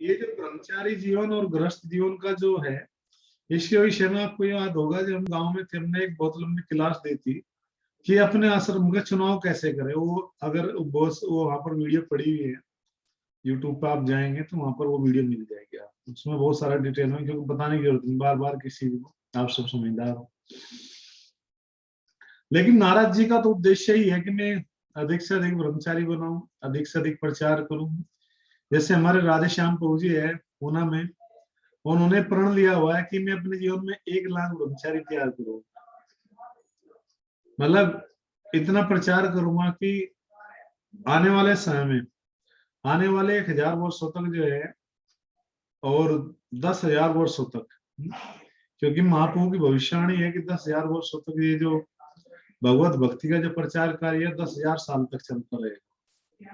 ये जो ब्रह्मचारी जीवन और गृहस्थ जीवन का जो है, इसके विषय में आपको याद होगा जब हम गांव में थे, हमने एक बहुत लंबी क्लास दी थी कि अपने आश्रम का चुनाव कैसे करें। वो अगर वो वहां पर वीडियो पड़ी हुई है, यूट्यूब पे आप जाएंगे तो वहां पर वो वीडियो मिल जाएगी। आप उसमें बहुत सारा डिटेल में, क्योंकि बताने की जरूरत नहीं बार बार किसी को, आप सब समझदार हो। लेकिन नारद जी का तो उद्देश्य ही है कि मैं अधिक से अधिक ब्रह्मचारी बनाऊं, अधिक से अधिक प्रचार करूं। जैसे हमारे राधे श्याम प्रभु जी है पूना में, उन्होंने प्रण लिया हुआ है कि मैं अपने जीवन में 1 लाख ब्रह्मचारी तैयार करूं। मतलब इतना प्रचार करूंगा कि आने वाले समय में, आने वाले 1000 वर्षों तक जो है, और 10,000 वर्षों तक, क्योंकि महाप्रभु की भविष्यवाणी है कि 10,000 वर्षों तक ये जो भगवत भक्ति का जो प्रचार कार्य है 10,000 साल तक चलता रहेगा।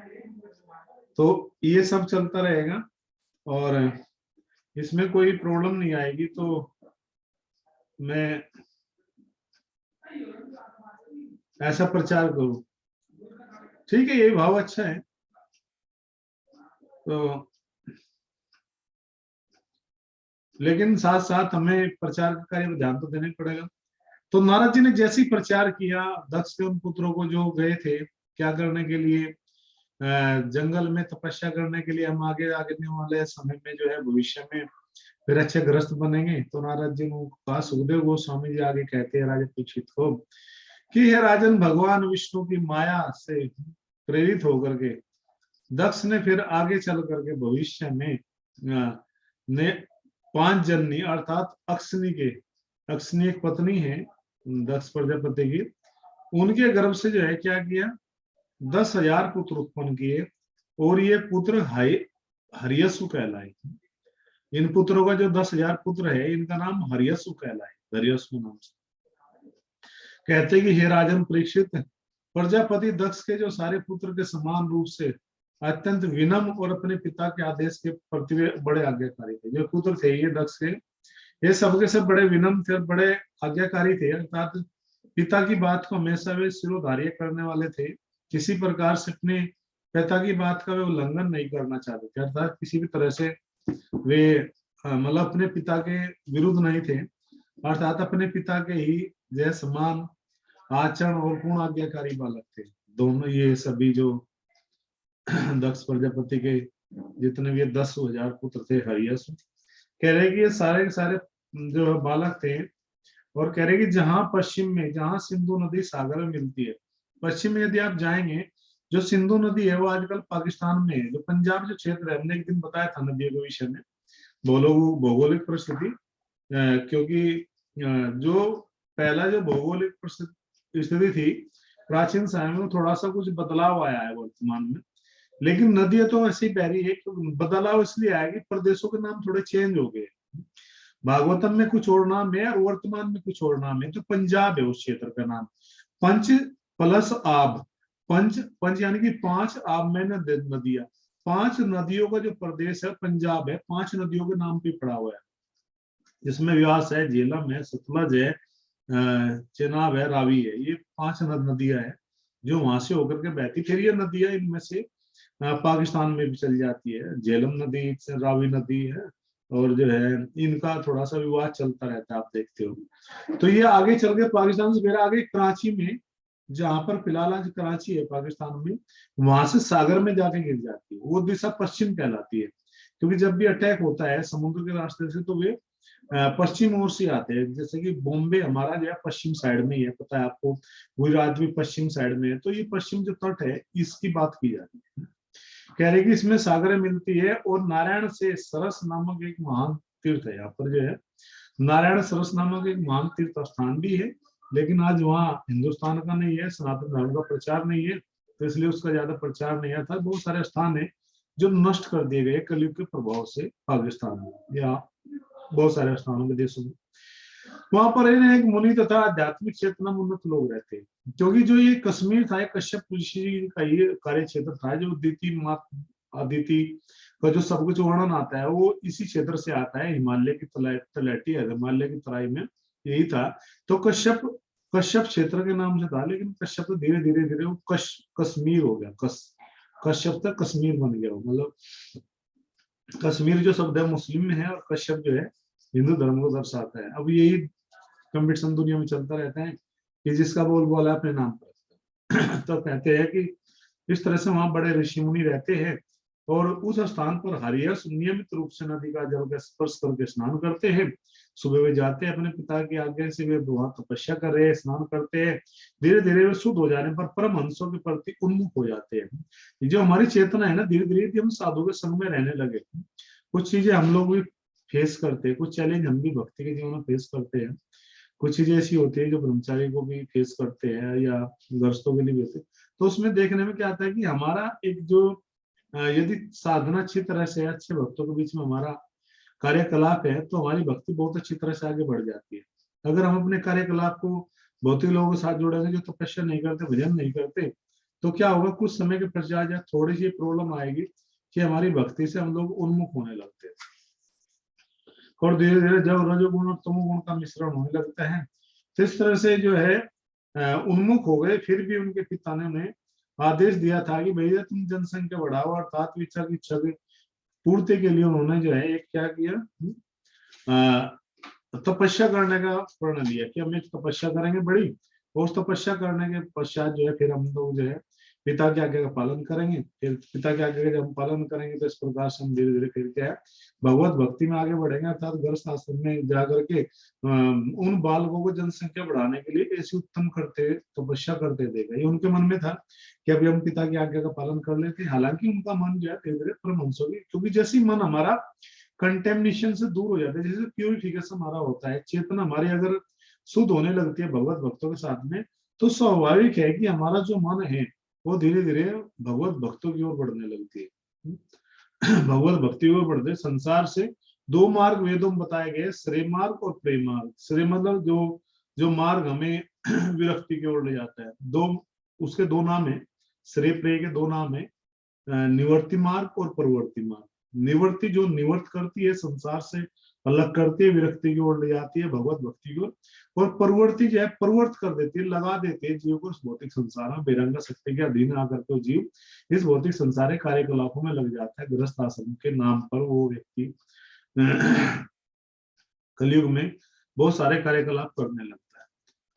तो ये सब चलता रहेगा और इसमें कोई प्रॉब्लम नहीं आएगी। तो मैं ऐसा प्रचार करूं, ठीक है, ये भाव अच्छा है। तो लेकिन साथ साथ हमें प्रचार का कार्य में ध्यान तो देना ही पड़ेगा। तो नारद जी ने जैसे ही प्रचार किया, दक्ष के उन पुत्रों को जो गए थे क्या करने के लिए, जंगल में तपस्या करने के लिए, हम आगे आगे वाले समय में जो है भविष्य में फिर अच्छे ग्रस्त बनेंगे। तो नारद जी ने कहा, सुखदेव गोस्वामी जी आगे कहते हैं राजा परीक्षित को कि हे राजन, भगवान विष्णु की माया से प्रेरित होकर के दक्ष ने फिर आगे चल करके भविष्य में ने 5 जननी अर्थात अक्सनी एक पत्नी है दक्ष प्रजापति की, उनके गर्भ से जो है क्या किया, 10,000 पुत्र उत्पन्न किए। और ये पुत्र हरियसु कहलाए। इन पुत्रों का जो 10,000 पुत्र है, इनका नाम हरियसु कहलाए, हरियसु नाम से। कहते कि हे राजन परीक्षित, प्रजापति दक्ष के जो सारे पुत्र के समान रूप से अत्यंत विनम्र और अपने पिता के आदेश के प्रति बड़े आज्ञाकारी थे। जो पुत्र थे ये दक्ष के, ये सबके सब बड़े विनम्र थे, बड़े आज्ञाकारी थे, अर्थात पिता की बात को हमेशा वे सिरोधार्य करने वाले थे। किसी प्रकार से अपने पिता की बात का वे उल्लंघन नहीं करना चाहते थे, अर्थात किसी भी तरह से वे मतलब अपने पिता के विरुद्ध नहीं थे, अर्थात अपने पिता के ही जय समान आचरण और पूर्ण आज्ञाकारी बालक थे दोनों। ये सभी जो दक्ष प्रजापति के जितने भी 10,000 पुत्र थे हरियस, कह रहे कि ये सारे के सारे जो बालक थे। और कह रहे कि जहां पश्चिम में, जहां सिंधु नदी सागर में मिलती है, पश्चिम में यदि आप जाएंगे, जो सिंधु नदी है वो आजकल पाकिस्तान में है। जो पंजाब जो क्षेत्र है, हमने एक दिन बताया था नदियों के विषय में, भौगोलिक परिस्थिति, क्योंकि जो पहला जो भौगोलिक स्थिति थी प्राचीन समय में, थोड़ा सा कुछ बदलाव आया है वर्तमान में। लेकिन नदियां तो ऐसे ही बह रही है। बदलाव इसलिए आया कि प्रदेशों के नाम थोड़े चेंज हो गए। भागवतम में कुछ और नाम है और वर्तमान में कुछ और नाम है। तो पंजाब है उस क्षेत्र का नाम, पंच प्लस आब, पंच यानी कि 5 आब में नदियां, 5 नदियों का जो प्रदेश है पंजाब है, 5 नदियों के नाम पे पड़ा हुआ है, जिसमें व्यास है, झेलम है, सतलज है, चेनाब है, रावी है। ये 5 नदियां हैं जो वहां से होकर के बहती। फिर ये नदियां इनमें से पाकिस्तान में भी चल जाती है। झेलम नदी, रावी नदी है, और जो है इनका थोड़ा सा विवाद चलता रहता है, आप देखते हो। तो ये आगे चल के पाकिस्तान से फिर आगे कराची में, जहां पर फिलहाल आज कराची है पाकिस्तान में, वहां से सागर में जाके गिर जाती है। वो दिशा पश्चिम कहलाती है, क्योंकि जब भी अटैक होता है समुद्र के रास्ते से तो वे पश्चिम ओर से आते हैं। जैसे कि बॉम्बे हमारा जो है पश्चिम साइड में ही है, पता है आपको, गुजरात भी पश्चिम साइड में है। तो ये पश्चिम जो तट है इसकी बात की जाती है। कह रहे कि इसमें सागर मिलती है। और नारायण से सरस नामक एक महान तीर्थ है, यहाँ पर जो है नारायण सरस नामक एक महान तीर्थ स्थान भी है। लेकिन आज वहाँ हिंदुस्तान का नहीं है, सनातन धर्म का प्रचार नहीं है, तो इसलिए उसका ज्यादा प्रचार नहीं आता। बहुत सारे स्थान है जो नष्ट कर दिए गए कलयुग के प्रभाव से पाकिस्तान में या बहुत सारे स्थानों के देशों में। वहां पर एक मुनि तथा आध्यात्मिक चेतना उन्नत लोग रहते हैं, क्योंकि जो ये कश्मीर था, कश्यप ऋषि का ये कार्य क्षेत्र था। जो अदिति का जो सब कुछ वर्णन आता है वो इसी क्षेत्र से आता है, हिमालय की तलहटी है, हिमालय की तराई में यही था। तो कश्यप क्षेत्र के नाम से था, लेकिन कश्यप तो धीरे धीरे धीरे वो कश्मीर हो गया, कश्यप तक कश्मीर बन गया। मतलब कश्मीर जो शब्द है मुस्लिम में है और कश्यप जो है हिंदू धर्म को दर्शाता है। अब यही कंपटीशन दुनिया में चलता रहता है कि जिसका बोल बोला अपने नाम पर। तो कहते हैं कि इस तरह से वहां बड़े ऋषि मुनि रहते हैं और उस स्थान पर हरियस नियमित रूप से नदी का जल का स्पर्श करके स्नान करते हैं। सुबह वे जाते हैं अपने पिता की आज्ञा से, वे वहां तपस्या कर रहे हैं, स्नान करते हैं। धीरे धीरे वे शुद्ध हो जाने पर परमहंसों के प्रति उन्मुख हो जाते हैं। ये जो हमारी चेतना है ना, धीरे धीरे हम साधु के संग में रहने लगे। कुछ चीजें हम लोग भी फेस करते हैं, कुछ चैलेंज हम भी भक्ति के जीवन में फेस करते हैं। कुछ चीजें ऐसी होती है जो ब्रह्मचारी को भी फेस करते हैं या गृहस्थों के लिए भी होते हैं। तो उसमें देखने में क्या आता है कि हमारा एक जो यदि साधना अच्छी तरह से अच्छे भक्तों के बीच में हमारा कार्यकलाप है तो हमारी भक्ति बहुत अच्छी तरह से आगे बढ़ जाती है। अगर हम अपने कार्यकलाप को भौतिक लोगों के साथ जोड़ेंगे जो तपस्या नहीं करते, भजन नहीं करते, तो क्या होगा, कुछ समय के पश्चात या थोड़ी सी प्रॉब्लम आएगी कि हमारी भक्ति से हम लोग उन्मुख होने लगते हैं। और धीरे धीरे जब रजोगुण और तमोगुण का मिश्रण होने लगता है तो इस तरह से जो है उन्मुख हो गए। फिर भी उनके पिता ने उन्हें आदेश दिया था कि भैया तुम जनसंख्या बढ़ाओ, अर्थात विचार की इच्छा की पूर्ति के लिए उन्होंने जो है एक क्या किया, तपस्या करने का प्रण लिया कि हम एक तपस्या करेंगे बड़ी, और उस तपस्या करने के पश्चात जो है फिर हम लोग जो है पिता की आज्ञा का पालन करेंगे। फिर पिता की आज्ञा का जब हम पालन करेंगे तो इस प्रकार से हम धीरे धीरे फिर क्या है भगवत भक्ति में आगे बढ़ेंगे। अर्थात गृहस्थ आश्रम में जाकर के उन बालकों को जनसंख्या बढ़ाने के लिए ऐसी उत्तम करते तपस्या करते देगा। ये उनके मन में था कि अभी हम पिता की आज्ञा का पालन कर लेते हैं। हालांकि उनका मन जो है धीरे धीरे परमहंस हो गया, क्योंकि जैसे मन हमारा कंटेमिनेशन से दूर हो जाता है, जैसे प्यूरिफिकेशन हमारा होता है, चेतना हमारी अगर शुद्ध होने लगती है भगवत भक्तों के साथ में, तो स्वाभाविक है कि हमारा जो मन है वो धीरे धीरे भगवत भक्तों की ओर बढ़ने लगती है। भगवत भक्ति की ओर बढ़ते संसार से दो मार्ग वेदों में बताए गए, श्रेय मार्ग और प्रेम मार्ग। श्रेय मतलब जो जो मार्ग हमें विरक्ति की ओर ले जाता है, दो उसके दो नाम है, श्रेय प्रेय के दो नाम है, निवर्ति मार्ग और प्रवर्ति मार्ग। निवर्ति जो निवर्त करती है, संसार से अलग करती है, विरक्ति की ओर ले जाती है, भगवत भक्ति की ओर। और प्रवर्ति जो है प्रवर्त कर देती है, लगा देती है जीव को इस भौतिक संसार में, बेरंगा शक्ति के अधीन आकर के जीव इस भौतिक संसार के कार्यकलापों में लग जाता है। गृहस्थ आश्रम के नाम पर वो व्यक्ति कलयुग में बहुत सारे कार्यकलाप करने लगता है।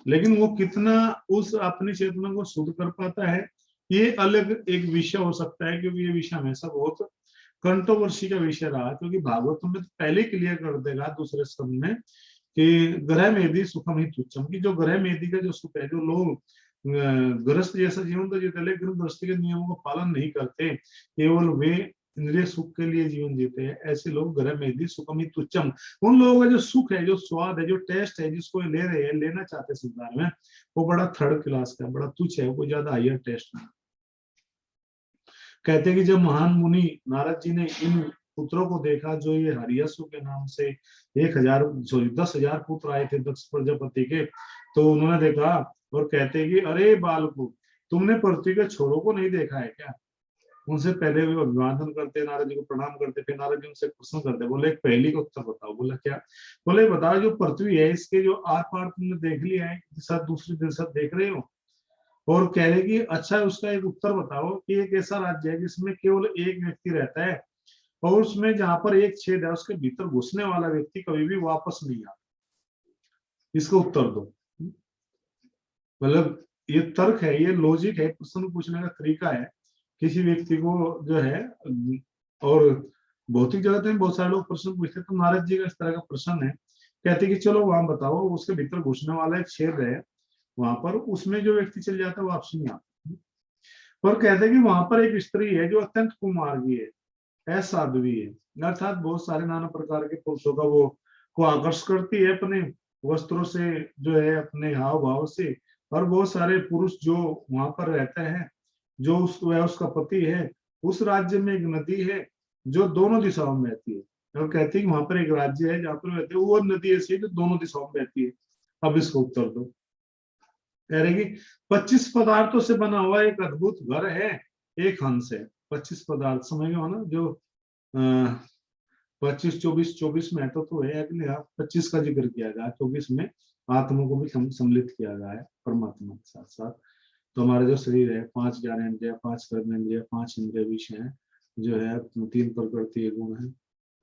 लेकिन वो कितना उस अपनी चेतना को शुद्ध कर पाता है, ये अलग एक विषय हो सकता है, क्योंकि ये विषय हमेशा बहुत कंट्रोवर्सी का विषय रहा। क्योंकि भागवत में तो पहले क्लियर कर देगा दूसरे शब्द में कि ग्रह मेदी सुखम ही तुच्छम, की जो ग्रह मेदी का जो सुख है, जो लोग गृहस्थ जैसा जीवन तो जीते लेकिन गृहस्थी के नियमों का पालन नहीं करते, केवल वे इंद्रिय सुख के लिए जीवन जीते हैं, ऐसे लोग ग्रह मेदी सुखम ही तुच्छम। उन लोगों का जो सुख है, जो स्वाद है, जो टेस्ट है, जिसको ले रहे हैं, लेना चाहते संसार में, वो बड़ा थर्ड क्लास का, बड़ा तुच्छ है, वो ज्यादा हायर टेस्ट नहीं। कहते हैं कि जब महान मुनि नारद जी ने इन पुत्रों को देखा जो ये हरियसु के नाम से 10,000 पुत्र आए थे दक्ष प्रजापति के, तो उन्होंने देखा और कहते हैं कि अरे बालको, तुमने पृथ्वी के छोरों को नहीं देखा है क्या? उनसे पहले वे अभिवादन करते, नारद जी को प्रणाम करते। फिर नारद जी उनसे प्रश्न करते, बोले एक पहली का उत्तर बताओ। बोला क्या? बोले बताओ जो पृथ्वी है इसके जो आर पार तुमने देख लिया है, साथ दूसरी दिशा देख रहे हो, और कह रहे कि अच्छा उसका एक उत्तर बताओ कि एक ऐसा राज्य है जिसमें केवल एक व्यक्ति रहता है और उसमें जहां पर एक छेद है उसके भीतर घुसने वाला व्यक्ति कभी भी वापस नहीं आता, इसका उत्तर दो। मतलब ये तर्क है, ये लॉजिक है, प्रश्न पूछने का तरीका है किसी व्यक्ति को जो है। और भौतिक जगत में बहुत सारे लोग प्रश्न पूछते हैं, तो नारद जी का इस तरह का प्रश्न है। कहते कि चलो वहां बताओ, उसके भीतर घुसने वाला एक छेद है, वहां पर उसमें जो व्यक्ति चल जाता है वो वापसी नहीं आता। पर कहते हैं कि वहां पर एक स्त्री है जो अत्यंत कुमार्गी है, असाध्वी है, अर्थात बहुत सारे नाना प्रकार के पुरुषों का वो को आकर्ष करती है अपने वस्त्रों से, जो है अपने हाव भाव से। और बहुत सारे पुरुष जो वहां पर रहते हैं, जो वह उसका पति है, उस राज्य में एक नदी है जो दोनों दिशाओं में बहती है। और कहती है कि वहां पर एक राज्य है जहाँ पर बहती है, वो नदी ऐसी है जो दोनों दिशाओं में बहती है। अब इसको उत्तर दो। कह रहे कि 25 पदार्थों से बना हुआ एक अद्भुत घर है, एक हंस है। 25 पदार्थ समझ गए हो ना, जो 25, 24 में तो है अगले, 25 का जिक्र किया गया, 24 में आत्मा को भी सम्मिलित किया गया है परमात्मा के साथ साथ। तो हमारे जो शरीर है, 5 ज्ञानेंद्रिय, 5 कर्मेंद्रिय, 5 इंद्रिय विषय है, जो है 3 प्रकृति गुण है,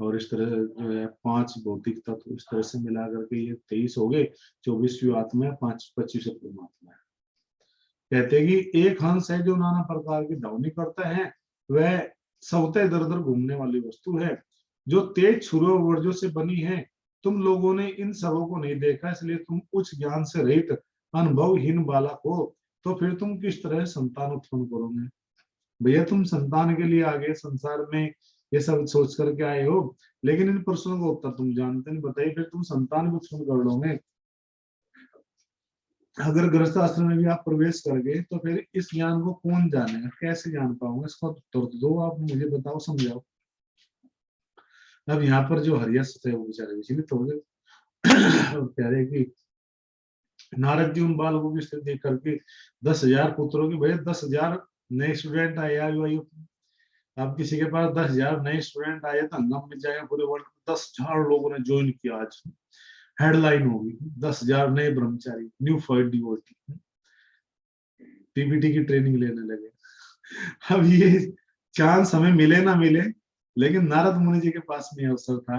और इस तरह जो है 5 भौतिक तत्व, इस तरह से मिला करके ये 23 हो गए, 24वीं आत्मा है, 25 परमात्मा है। कहते हैं कि एक हंस है जो नाना प्रकार की ध्वनि करता है, वह सबते इधर उधर घूमने वाली वस्तु है जो तेज छुरों वर्जों से बनी है। तुम लोगों ने इन सबों को नहीं देखा, इसलिए तुम उच्च ज्ञान से रहित अनुभवहीन बालक हो, तो फिर तुम किस तरह संतान उत्पन्न करोगे? भैया तुम संतान के लिए आगे संसार में ये सब सोच करके आए हो, लेकिन इन प्रश्नों का उत्तर तुम जानते नहीं, बताइए फिर तुम संतान भी उत्पन्न कर लोगे? अगर गृहस्थ आश्रम में भी आप प्रवेश कर गए तो फिर इस ज्ञान को कौन जानेगा, कैसे जान पाओगे? इसका उत्तर तो दो, आप मुझे बताओ, समझाओ। अब यहाँ पर जो हरियस थे वो बेचारे विचलित हो गए और कह रहे कि नारद जी उन बालकों की स्थिति देख करके 10,000 पुत्रों की, भैया 10,000 नए स्टूडेंट आए यार भाई। अब किसी के पास 10,000 नए स्टूडेंट आए तो हंगाम मच जाएगा पूरे वर्ल्ड में। 10,000 लोगों ने ज्वाइन किया, आज हेडलाइन होगी 10,000 नए ब्रह्मचारी, न्यू फाइट डिवोटी पीपीटी की ट्रेनिंग लेने लगे। अब ये चांस हमें मिले ना मिले, लेकिन नारद मुनि जी के पास में अवसर था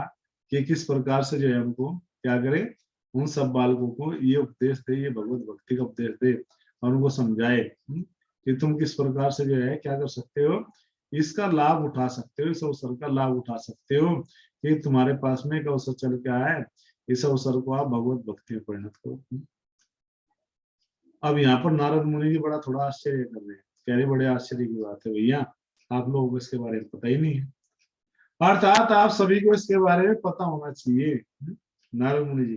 कि किस प्रकार से जो है उनको क्या करे, उन सब बालकों को ये उपदेश दे, ये भगवत भक्ति का उपदेश दे और उनको समझाए कि तुम किस प्रकार से जो है क्या कर सकते हो, इसका लाभ उठा सकते हो, इस अवसर का लाभ उठा सकते हो कि तुम्हारे पास में एक अवसर चल के आया है, इस अवसर को आप भगवत भक्ति में परिणत करो। अब यहाँ पर नारद मुनि जी बड़ा थोड़ा आश्चर्य कर रहे हैं, कह रहे बड़े आश्चर्य की बात है भैया, आप लोगों को इसके बारे में पता ही नहीं है, अर्थात आप सभी को इसके बारे में पता होना चाहिए। नारद मुनि जी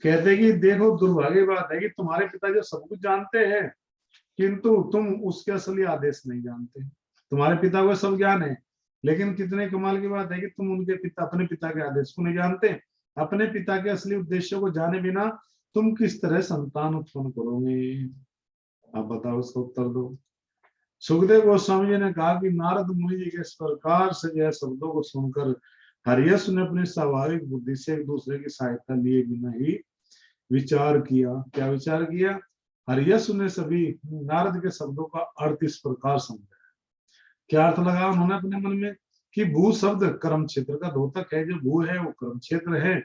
कहते कि देखो दुर्भाग्य बात है कि तुम्हारे पिता जो सब कुछ जानते हैं, किंतु तुम उसके असली आदेश नहीं जानते। तुम्हारे पिता को सब ज्ञान है, लेकिन कितने कमाल की बात है कि तुम उनके पिता, अपने पिता के आदेश को नहीं जानते। अपने पिता के असली उद्देश्य को जाने बिना तुम किस तरह संतान उत्पन्न करोगे? आप बताओ, उसका उत्तर दो। सुखदेव गोस्वामी जी ने कहा कि नारद मुनि जी के इस प्रकार से यह शब्दों को सुनकर हरियस ने अपनी स्वाभाविक बुद्धि से एक दूसरे की सहायता लिए बिना ही विचार किया। क्या विचार किया? हरियस ने सभी नारद के शब्दों का अर्थ इस प्रकार समझा। क्या अर्थ लगा उन्होंने अपने मन में कि भू शब्द कर्म क्षेत्र का द्योतक है, जो भू है वो कर्म क्षेत्र है,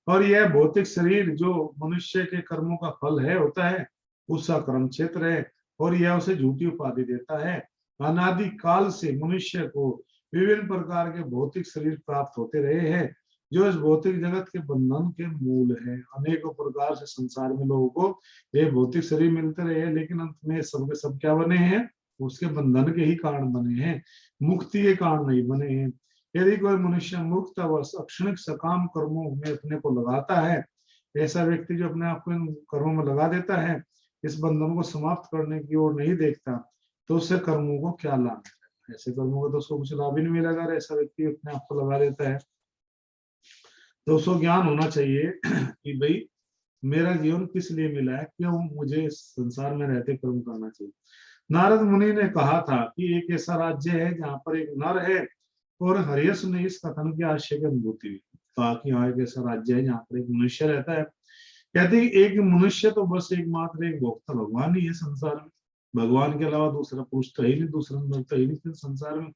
और यह भौतिक शरीर जो मनुष्य के कर्मों का फल है होता है, उसका कर्म क्षेत्र है, और यह उसे झूठी उपाधि देता है। अनादि काल से मनुष्य को विभिन्न प्रकार के भौतिक शरीर प्राप्त होते रहे हैं, जो इस भौतिक जगत के बंधन के मूल है। अनेकों प्रकार से संसार में लोगों को ये भौतिक शरीर मिलते रहे हैं, लेकिन अंत में सब के सब क्या बने हैं? उसके बंधन के ही कारण बने हैं, मुक्ति के कारण नहीं बने हैं। यदि कोई मनुष्य मुक्त अवश अक्षणिक सकाम कर्मों में अपने को लगाता है, ऐसा व्यक्ति जो अपने आप को इन कर्मों में लगा देता है, इस बंधन को समाप्त करने की ओर नहीं देखता, तो उससे कर्मों को क्या लाभ मिलेगा? ऐसे कर्मों को तो उसको कुछ लाभ ही नहीं मिलेगा। ऐसा व्यक्ति अपने आप को लगा देता है, तो उसको ज्ञान होना चाहिए कि भाई मेरा जीवन किस लिए मिला है, क्यों मुझे इस संसार में रहते कर्म करना चाहिए। नारद मुनि ने कहा था कि एक ऐसा राज्य है जहाँ पर एक नर है, और हरियस ने इस कथन की आश्चर्य की अनुभूति हुई। कहा कि हाँ, एक ऐसा राज्य है जहाँ पर एक मनुष्य रहता है। कहते हैं एक मनुष्य तो बस एकमात्र एक भोक्ता भगवान ही है संसार में, भगवान के अलावा दूसरा पुरुष तो ही नहीं, दूसरा नर तो ही नहीं संसार में।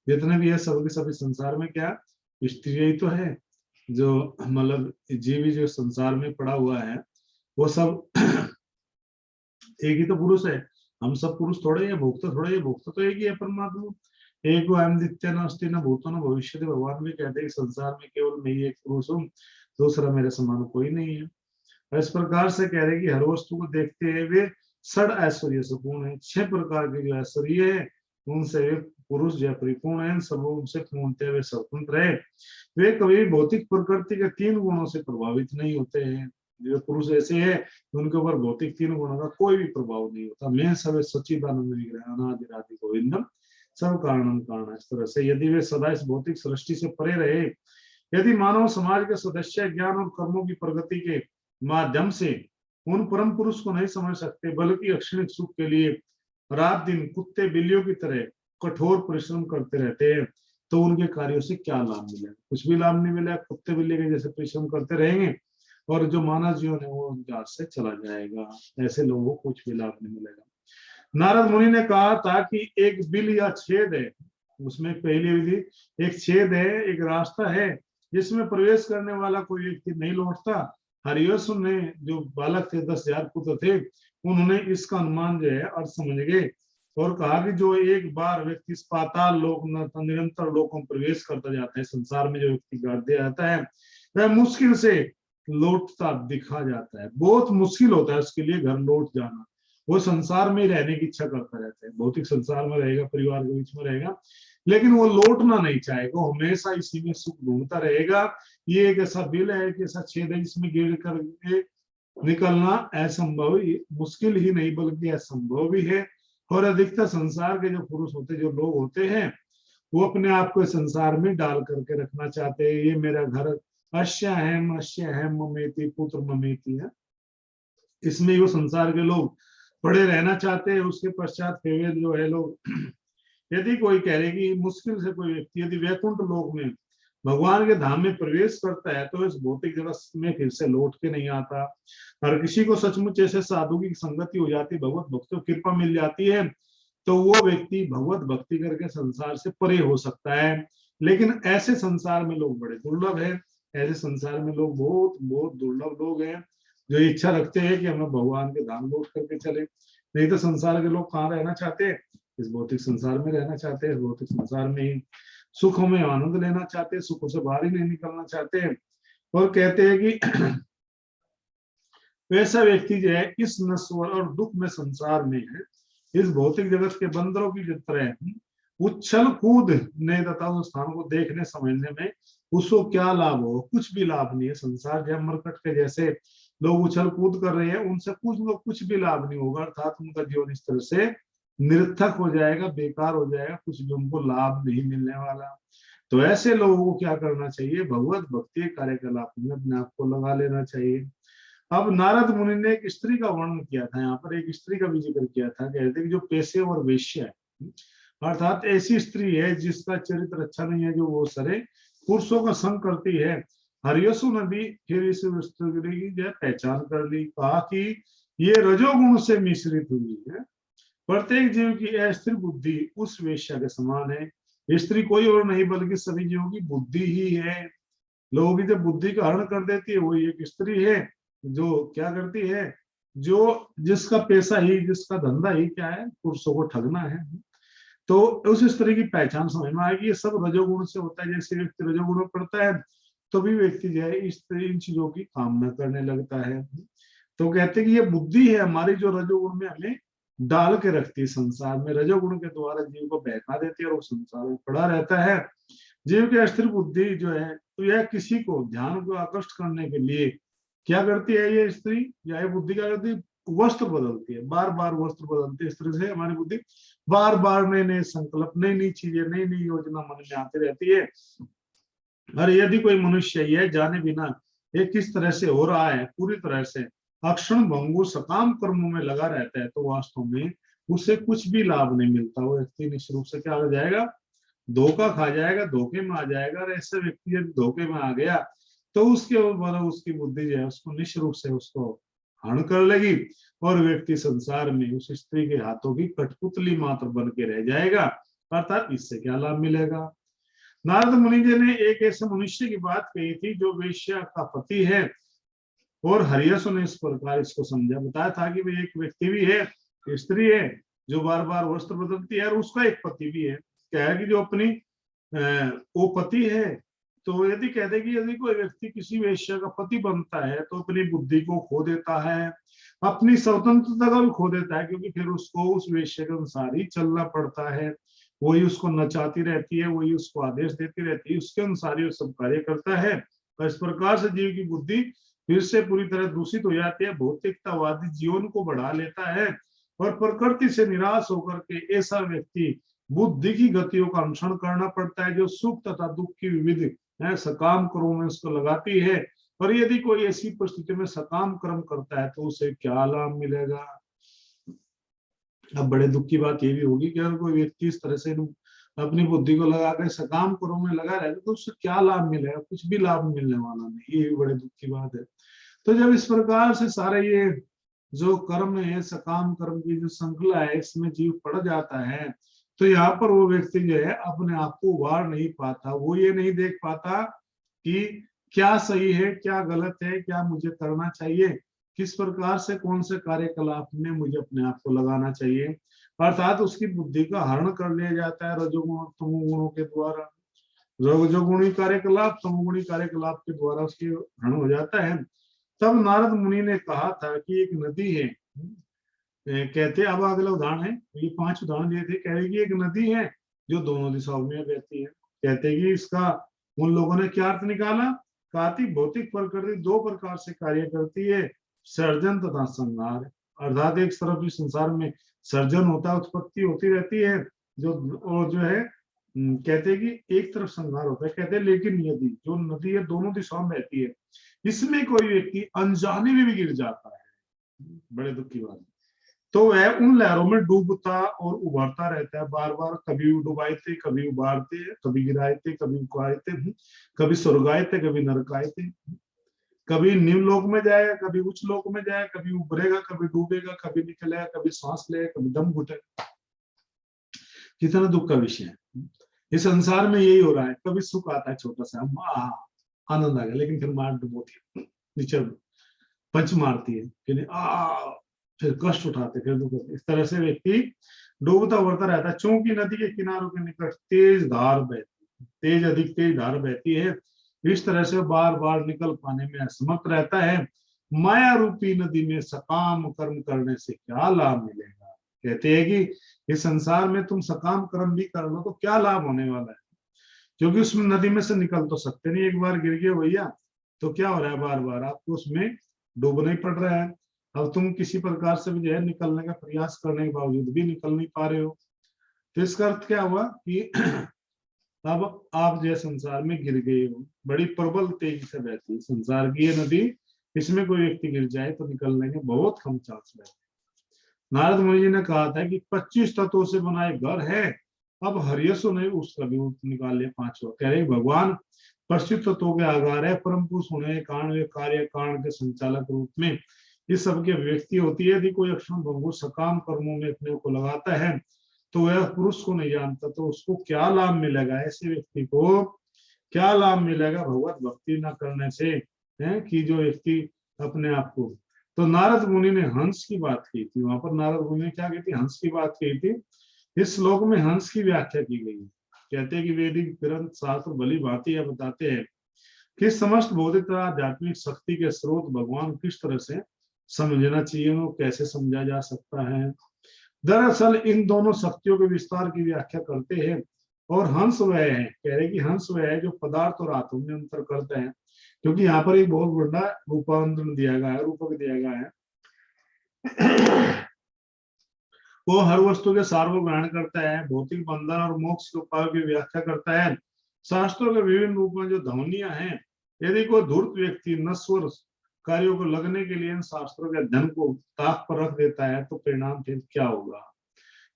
जितने भी है सबके सभी संसार में क्या स्त्री ही तो है, जो मतलब जीवी जो संसार में पड़ा हुआ है वो सब एक ही तो पुरुष है। हम सब पुरुष थोड़े, ये भोक्ता थोड़े, ये भोक्ता तो एक ही है, परमात्मा एक अहम दित्य न अस्ति न भूतो न भविष्य। भगवान भी कहते हैं संसार में केवल मैं ही एक पुरुष हूँ, दूसरा मेरे समान कोई नहीं है। इस प्रकार से कह रहे कि हर वस्तु को देखते हुए वे षड ऐश्वर्य से पूर्ण है, 6 प्रकार के जो ऐश्वर्य है उनसे वे पुरुष जो परिपूर्ण है, सब उनसे पूर्णतः वे स्वतंत्र है। वे कभी भौतिक प्रकृति के 3 गुणों से प्रभावित नहीं होते हैं। जो पुरुष ऐसे है उनके ऊपर भौतिक 3 गुणों का कोई भी प्रभाव नहीं होता। मैं सब सच्चिदानंद विग्रह अनादि आदि गोविंदम सब कारणम कारण। इस तरह से यदि वे सदा इस भौतिक सृष्टि से परे रहे, यदि मानव समाज के सदस्य ज्ञान और कर्मों की प्रगति के माध्यम से उन परम पुरुष को नहीं समझ सकते, बल्कि अक्षणिक सुख के लिए रात दिन कुत्ते बिल्लियों की तरह कठोर परिश्रम करते रहते हैं, तो उनके कार्यों से क्या लाभ मिलेगा? कुछ भी लाभ नहीं मिलेगा। कुत्ते बिल्ली के जैसे परिश्रम करते रहेंगे और जो मानव जीवन है वो जहाज से चला जाएगा। ऐसे लोगों को कुछ भी लाभ नहीं मिलेगा। नारद मुनि ने कहा था कि एक बिल या छेद है, उसमें पहली विधि, एक छेद है, एक रास्ता है जिसमें प्रवेश करने वाला कोई व्यक्ति नहीं लौटता। हरिवंश ने जो बालक थे, 10,000 पुत्र थे, उन्होंने इसका अनुमान जो है अर्थ समझ गए और कहा कि जो एक बार व्यक्ति इस पाताल लोक निरंतर लोकों में प्रवेश करता जाता है, संसार में जो व्यक्ति गाड़ दिया जाता है, वह मुश्किल से लौटता दिखा जाता है। बहुत मुश्किल होता है उसके लिए घर लौट जाना। वो संसार में रहने की इच्छा करता रहता है, भौतिक संसार में रहेगा, परिवार के बीच में रहेगा, लेकिन वो लौटना नहीं चाहेगा, वो हमेशा इसी में सुख ढूंढता रहेगा। ये एक ऐसा बिल है, एक ऐसा छेद है जिसमें गिर कर निकलना असंभव, मुश्किल ही नहीं बल्कि असंभव भी है। और अधिकतर संसार के जो पुरुष होते, जो लोग होते हैं, वो अपने आप को संसार में डाल करके रखना चाहते हैं। ये मेरा घर, अश्य है ममेति पुत्र ममेति है, इसमें वो संसार के लोग पड़े रहना चाहते हैं। उसके पश्चात फिर जो है लोग यदि कोई कह रहे कि मुश्किल से कोई व्यक्ति यदि वैकुंठ लोक में भगवान के धाम में प्रवेश करता है तो इस भौतिक जगत में फिर से लौट के नहीं आता। और किसी को सचमुच ऐसे साधु की संगति हो जाती, भगवत भक्तों की कृपा मिल जाती है, तो वो व्यक्ति भगवत भक्ति करके संसार से परे हो सकता है। लेकिन ऐसे संसार में लोग बड़े दुर्लभ है, ऐसे संसार में लोग बहुत बहुत दुर्लभ लोग हैं जो इच्छा रखते हैं कि हमें भगवान के धाम लौट करके चले। नहीं तो संसार के लोग कहाँ रहना चाहते हैं, इस भौतिक संसार में रहना चाहते हैं, भौतिक संसार में ही सुखों में आनंद लेना चाहते हैं, सुखों से बाहर ही नहीं निकलना चाहते हैं। और कहते हैं कि वैसा व्यक्ति जो है इस नश्वर और दुख में संसार में है, इस भौतिक जगत के बंदरों की तरह उछल कूद ने तथा उस स्थान को देखने समझने में उसको क्या लाभ हो, कुछ भी लाभ नहीं है। संसार जब मरकट के जैसे लोग उछल कूद कर रहे हैं, उनसे कुछ भी लाभ नहीं होगा, अर्थात उनका जीवन इस तरह से निरर्थक हो जाएगा, बेकार हो जाएगा, कुछ भी उनको लाभ नहीं मिलने वाला। तो ऐसे लोगों को क्या करना चाहिए, भगवत भक्ति कार्यकलाप में अपने आप को लगा लेना चाहिए। अब नारद मुनि ने एक स्त्री का वर्णन किया था, यहाँ पर एक स्त्री का भी जिक्र किया था, कहते कि जो पेशेवर वेश्या है, अर्थात ऐसी स्त्री है जिसका चरित्र अच्छा नहीं है, जो वो सारे पुरुषों का संग करती है। हरियसु ने भी फिर इस स्त्री की जो पहचान कर ली, कहा कि ये रजोगुण से मिश्रित हुई है। प्रत्येक जीव की अस्थिर बुद्धि उस वेश्या के समान है। स्त्री कोई और नहीं बल्कि सभी जीवों की बुद्धि ही है। लोगों की जब बुद्धि का हरण कर देती है, वही एक स्त्री है जो क्या करती है, जो जिसका पैसा ही, जिसका धंधा ही क्या है, पुरुषों को ठगना है। तो उस स्त्री की पहचान समझ में आएगी। ये सब रजोगुण से होता है। जैसे व्यक्ति रजोगुण में पड़ता है तो भी व्यक्ति जो है इन चीजों की कामना करने लगता है। तो कहते हैं कि ये बुद्धि है हमारी जो रजोगुण में हमें डाल के रखती है, संसार में रजोगुण के द्वारा जीव को बहका देती है और वो संसार में पड़ा रहता है। जीव की अस्थिर बुद्धि जो है, तो यह किसी को ध्यान को आकृष्ट करने के लिए क्या करती है, ये स्त्री या ये बुद्धि क्या करती है, वस्त्र बदलती है, बार बार वस्त्र बदलती है। इस तरह से हमारी बुद्धि बार बार नए नए संकल्प, नई नई चीजें, नई नई योजना मन में आती रहती है। और यदि कोई मनुष्य यह जाने बिना ये किस तरह से हो रहा है, पूरी तरह से अक्षण भंगु सकाम कर्मों में लगा रहता है, तो वास्तव में उसे कुछ भी लाभ नहीं मिलता। वो व्यक्ति निश्चित रूप से क्या हो जाएगा, धोखा खा जाएगा, धोखे में आ जाएगा। और ऐसे व्यक्ति यदि धोखे में आ गया तो उसके ऊपर उसकी बुद्धि जो है उसको निश्चित रूप से उसको हरण कर लेगी और व्यक्ति संसार में उस स्त्री के हाथों की कठपुतली मात्र बन के रह जाएगा। अर्थात इससे क्या लाभ मिलेगा। नारद मुनि जी ने एक ऐसे मनुष्य की बात कही थी जो वेश्या का पति है, और हरियसु ने इस प्रकार इसको समझा, बताया था कि वे एक व्यक्ति भी है, स्त्री है जो बार बार वस्त्र बदलती है, और उसका एक पति भी है। क्या है कि जो अपनी वो पति है, तो यदि कहते कि यदि कोई व्यक्ति किसी वेश्या का पति बनता है तो अपनी बुद्धि को खो देता है, अपनी स्वतंत्रता को भी खो देता है, क्योंकि फिर उसको उस वेश्या के अनुसार ही चलना पड़ता है। वही उसको नचाती रहती है, वही उसको आदेश देती रहती है, उसके अनुसार ही वो सब कार्य करता है। और इस प्रकार से जीव की बुद्धि फिर से पूरी तरह दूषित हो जाती है, भौतिकतावादी जीवन को बढ़ा लेता है और प्रकृति से निराश होकर के ऐसा व्यक्ति बुद्धि की गतियों का अनुसरण करना पड़ता है, जो सुख तथा दुख की विविध सकाम कर्मों में उसको लगाती है। और यदि कोई ऐसी परिस्थिति में सकाम कर्म करता है तो उसे क्या लाभ मिलेगा। अब बड़े दुख की बात ये भी होगी कि अगर कोई व्यक्ति इस तरह से अपनी बुद्धि को लगाकर सकाम कर्मों में लगा रहे तो उससे क्या लाभ मिलेगा, कुछ भी लाभ मिलने वाला नहीं। ये भी बड़े दुख की बात है। तो जब इस प्रकार से सारे ये जो कर्म है, सकाम कर्म की जो श्रृंखला है, इसमें जीव पड़ जाता है, तो यहाँ पर वो व्यक्ति जो है अपने आप को उबार नहीं पाता। वो ये नहीं देख पाता कि क्या सही है, क्या गलत है, क्या मुझे करना चाहिए, किस प्रकार से कौन से कार्यकलाप में मुझे अपने आप को लगाना चाहिए। अर्थात उसकी बुद्धि का हरण कर लिया जाता है रजोगुण और तमोगुणों के द्वारा। रजोगुणी कार्यकलाप, तमोगुणी कार्यकलाप के द्वारा उसकी हरण हो जाता है। तब नारद मुनि ने कहा था कि एक नदी है, कहते अब अगला उदाहरण है, ये 5 उदाहरण दिए थे, कह रहे कि एक नदी है जो दोनों दिशाओं में बहती है। कहते कि इसका उन लोगों ने क्या अर्थ निकाला, काति भौतिक प्रकृति 2 प्रकार से कार्य करती है, सर्जन तथा संहार। अर्थात एक तरफ इस संसार में सर्जन होता है, उत्पत्ति होती रहती है, जो और जो है कहते हैं कि एक तरफ संहार होता है। कहते हैं लेकिन यदि जो नदी है दोनों दिशाओं में बहती है, इसमें कोई व्यक्ति अनजाने में भी गिर जाता है, बड़े दुख की बात है, तो वह उन लहरों में डूबता और उभरता रहता है बार बार। कभी डुबाए थे, कभी उबारते, कभी गिराए थे, कभी उगाए थे, कभी स्वर्गाए थे, कभी नरकाए थे, कभी निम्नलोक में जाएगा, कभी उच्च लोक में जाएगा, कभी उभरेगा, कभी डूबेगा, कभी निकलेगा, कभी सांस लेगा, कभी दम घुटेगा। कितना दुख का विषय है। इस संसार में यही हो रहा है, कभी सुख आता है छोटा सा, आनंद आ गया, लेकिन फिर मार डुबोती है, नीचे पंच मारती है, फिर कष्ट उठाते, फिर दुख होते। इस तरह से व्यक्ति डूबता उबरता रहता है। चूंकि नदी के किनारों के निकट तेज धार बहती, तेज अधिक तेज धार बहती है, इस तरह से बार बार निकल पाने में असमर्थ रहता है। माया रूपी नदी में सकाम कर्म करने से क्या लाभ मिलेगा। कहते हैं कि इस संसार में तुम सकाम कर्म भी कर लो तो क्या लाभ होने वाला है, क्योंकि उसमें नदी में से निकल तो सकते नहीं, एक बार गिर गए भैया तो क्या हो रहा है, बार बार आपको उसमें डूबना ही पड़ रहा है। अब तुम किसी प्रकार से भी जो है निकलने का प्रयास करने के बावजूद भी निकल नहीं पा रहे हो, तो इसका अर्थ क्या हुआ कि अब आप जो संसार में गिर गए हो। बड़ी प्रबल तेजी से बहती है संसार की ये नदी, इसमें कोई व्यक्ति गिर जाए तो निकलने के बहुत कम चांस रहते। नारद मुनि जी ने कहा था कि 25 तत्वों से बना एक घर है, अब हरियसो ने उसका भी निकाल लिया 5वां। कह रहे भगवान 25 तत्वों के आधार है, परम पुरुष होने के कारण वे कार्य कारण के संचालक रूप में इस सबकी अभिव्यक्ति होती है। यदि कोई अक्षम भंगुर सकाम कर्मों में अपने को लगाता है तो वह पुरुष को नहीं जानता, तो उसको क्या लाभ मिलेगा, ऐसे व्यक्ति को क्या लाभ मिलेगा भगवत भक्ति न करने से, है कि जो व्यक्ति अपने आप को। तो नारद मुनि ने हंस की बात की थी, वहां पर नारद मुनि ने क्या की थी, हंस की बात की थी। इस श्लोक में हंस की व्याख्या की गई है। कहते हैं कि वैदिक ग्रंथ शास्त्र भली भांति यह बताते हैं कि समस्त भौतिक आध्यात्मिक शक्ति के स्रोत भगवान किस तरह से समझना चाहिए, वो कैसे समझा जा सकता है। दरअसल इन दोनों शक्तियों के विस्तार की व्याख्या करते हैं। और हंस वह है, कह रहे कि हंस वह है जो पदार्थ और आत्म में अंतर करते हैं, क्योंकि यहाँ पर एक बहुत बड़ा रूपांतरण दिया गया है, रूपक दिया गया है। वो हर वस्तु के सार को ग्रहण करता है, भौतिक बंधन और मोक्ष के उपायों की व्याख्या करता है। शास्त्रों के विभिन्न रूप में जो ध्वनियां हैं, यदि कोई धूर्त व्यक्ति नश्वर कार्यों को लगने के लिए इन शास्त्रों के अध्ययन को ताक पर रख देता है तो परिणाम फिर क्या होगा।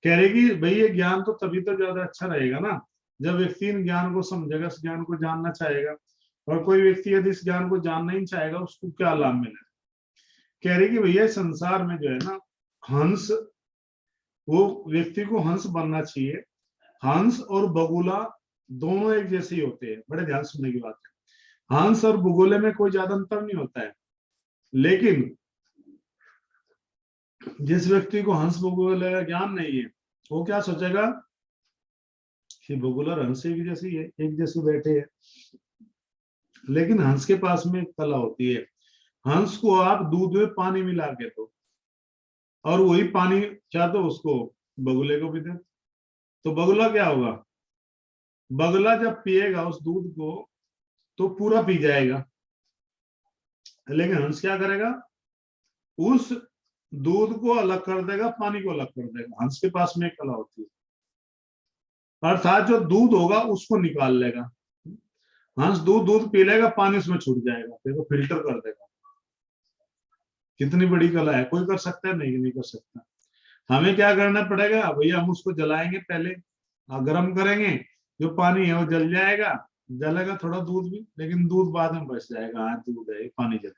कह रहे कि भाई ये ज्ञान तो तभी तो ज्यादा अच्छा रहेगा ना जब व्यक्ति इन ज्ञान को समझेगा, इस ज्ञान को जानना चाहेगा। और कोई व्यक्ति यदि इस ज्ञान को जानना ही चाहेगा उसको क्या लाभ मिलेगा। कह रहे कि भैया संसार में जो है ना, हंस, वो व्यक्ति को हंस बनना चाहिए। हंस और बगुला दोनों एक जैसे ही होते हैं, बड़े ध्यान सुनने की बात है। हंस और बगुले में कोई ज्यादा अंतर नहीं होता है, लेकिन जिस व्यक्ति को हंस बगुले का ज्ञान नहीं है वो क्या सोचेगा कि बगुला और हंस एक जैसी है, एक जैसे बैठे हैं। लेकिन हंस के पास में एक कला होती है, हंस को आप दूध में पानी मिला के दो और वही पानी क्या तो उसको बगुले को भी दे, तो बगुला क्या होगा, बगुला जब पिएगा उस दूध को तो पूरा पी जाएगा। लेकिन हंस क्या करेगा, उस दूध को अलग कर देगा, पानी को अलग कर देगा। हंस के पास में एक कला होती है, अर्थात जो दूध होगा उसको निकाल लेगा। हंस दूध पी लेगा, पानी उसमें छूट जाएगा, फिर वो फिल्टर कर देगा। कितनी बड़ी कला है, कोई कर सकता है, नहीं कर सकता। हमें क्या करना पड़ेगा भैया, हम उसको जलाएंगे, पहले गर्म करेंगे, जो पानी है वो जल जाएगा, जलेगा थोड़ा दूध भी, लेकिन दूध बाद में बच जाएगा। हाँ दूध है, पानी जल,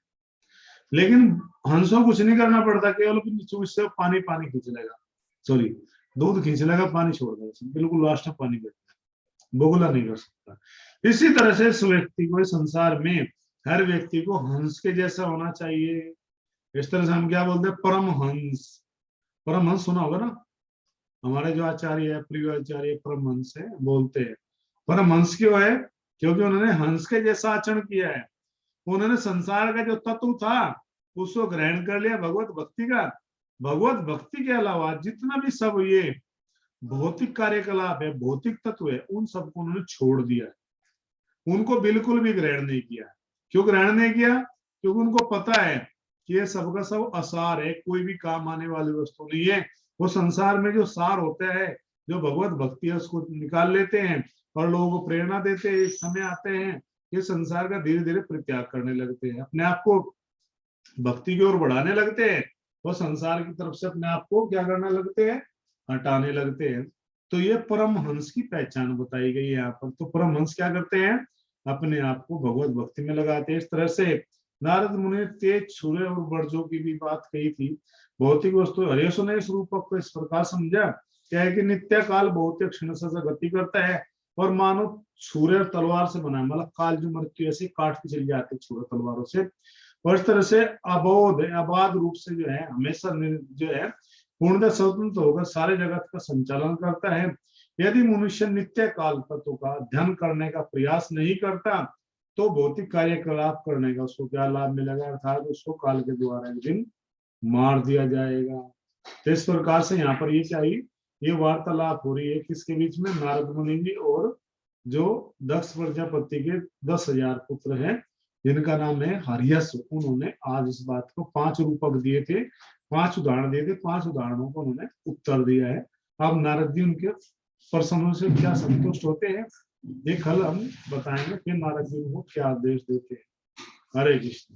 लेकिन हंस को कुछ नहीं करना पड़ता, केवल अपनी चूंच से पानी पानी खींच लेगा, सॉरी दूध खींच लेगा, पानी छोड़ देगा, बिल्कुल लास्ट में पानी बैठता है, बोगला नहीं कर सकता। इसी तरह से इस व्यक्ति को, इस संसार में हर व्यक्ति को हंस के जैसा होना चाहिए। इस तरह से हम क्या बोलते हैं, परमहंस। परमहंस सुना होगा ना, हमारे जो आचार्य है, प्रिय आचार्य परमहंस है, बोलते हैं परमहंस क्यों है, क्योंकि उन्होंने हंस के जैसा आचरण किया है। उन्होंने संसार का जो तत्व था उसको ग्रहण कर लिया भगवत भक्ति का। भगवत भक्ति के अलावा जितना भी सब ये भौतिक कार्यकलाप है, भौतिक तत्व है, उन सबको उन्होंने छोड़ दिया है, उनको बिल्कुल भी ग्रहण नहीं किया। क्यों ग्रहण नहीं किया, क्योंकि उनको पता है कि ये सबका सब असार है, कोई भी काम आने वाली वस्तु नहीं है। वो संसार में जो सार होता है, जो भगवत भक्ति है, उसको निकाल लेते हैं और लोगों को प्रेरणा देते हैं। एक समय आते हैं ये संसार का धीरे धीरे परित्याग करने लगते हैं, अपने आप को भक्ति की ओर बढ़ाने लगते हैं, वो संसार की तरफ से अपने आप को क्या करने लगते हैं, हटाने लगते हैं। तो ये परमहंस की पहचान बताई गई है यहाँ पर। तो परमहंस क्या करते हैं, अपने आप को भगवत भक्ति में लगाते हैं। इस तरह से नारद मुनि ने तेज छुरे और वर्जों की भी बात कही थी। भौतिक वस्तु हरेशु ने इस रूपक को इस प्रकार समझा, क्या है कि नित्य काल भौतिक क्षण से गति करता है और मानो छुरे और तलवार से बना, मतलब काल जो मृत्यु ऐसे काट के चली जाती है छुरे तलवारों से। और इस तरह से अबोध अबाध रूप से जो है, हमेशा जो है पूर्णतः स्वतंत्र होकर सारे जगत का संचालन करता है। यदि मनुष्य नित्य काल तत्व का अध्ययन करने का प्रयास नहीं करता तो भौतिक कार्यकलाप करने का उसको क्या लाभ मिलेगा, अर्थात उसको काल के द्वारा एक दिन मार दिया जाएगा। तो इस प्रकार से यहाँ पर ये चाहिए, ये वार्तालाप हो रही है किसके बीच में, नारद मुनि जी और जो दक्ष प्रजापति के 10,000 पुत्र हैं जिनका नाम है हरियस। उन्होंने आज इस बात को 5 रूपक दिए थे, 5 उदाहरण दिए थे, 5 उदाहरणों को उन्होंने उत्तर दिया है। अब नारद जी उनके प्रश्नों से क्या संतुष्ट होते हैं ये कल हम बताएंगे, फिर नारद जी को क्या आदेश देते हैं। हरे कृष्ण,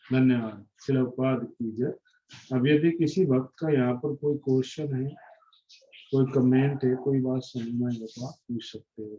धन्यवाद, शिलापाद की जय। अब यदि किसी भक्त का यहाँ पर कोई क्वेश्चन है, कोई कमेंट है, कोई बात समझना है तो आप पूछ सकते हो।